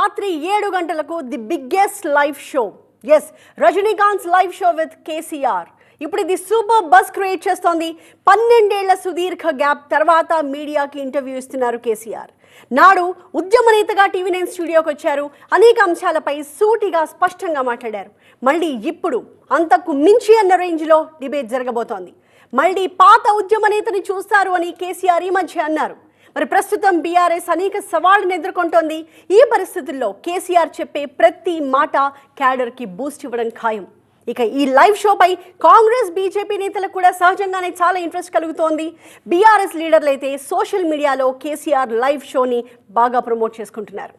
రాత్రి 7 గంటలకు the biggest live show. Yes, Rajinikanth live show with KCR. ఇప్పుడు ఇది సూపర్ బస్ క్రియేట్ చేస్తోంది. 12 ఏళ్ల సుదీర్ఘ గ్యాప్ తర్వాత మీడియాకి ఇంటర్వ్యూ ఇస్తున్నారు కేసీఆర్. నాడు ఉద్యమ నేతగా టీవీ9 స్టూడియోకి వచ్చారు. అనేక అంశాలపై సూటిగా స్పష్టంగా మాట్లాడారు. మళ్ళీ ఇప్పుడు అంతకు మించి అన్న రేంజ్లో డిబేట్ జరగబోతోంది. మళ్ళీ పాత ఉద్యమ నేతని చూస్తారు అని కేసీఆర్ ఈ మధ్య అన్నారు. మరి ప్రస్తుతం బీఆర్ఎస్ అనేక సవాళ్లను ఎదుర్కొంటోంది. ఈ పరిస్థితుల్లో కేసీఆర్ చెప్పే ప్రతి మాట క్యాడర్కి బూస్ట్ ఇవ్వడం ఖాయం. ఇక ఈ లైవ్ షోపై కాంగ్రెస్ బీజేపీ నేతలకు కూడా సహజంగానే చాలా ఇంట్రెస్ట్ కలుగుతోంది. బీఆర్ఎస్ లీడర్లు అయితే సోషల్ మీడియాలో కేసీఆర్ లైవ్ షోని బాగా ప్రమోట్ చేసుకుంటున్నారు.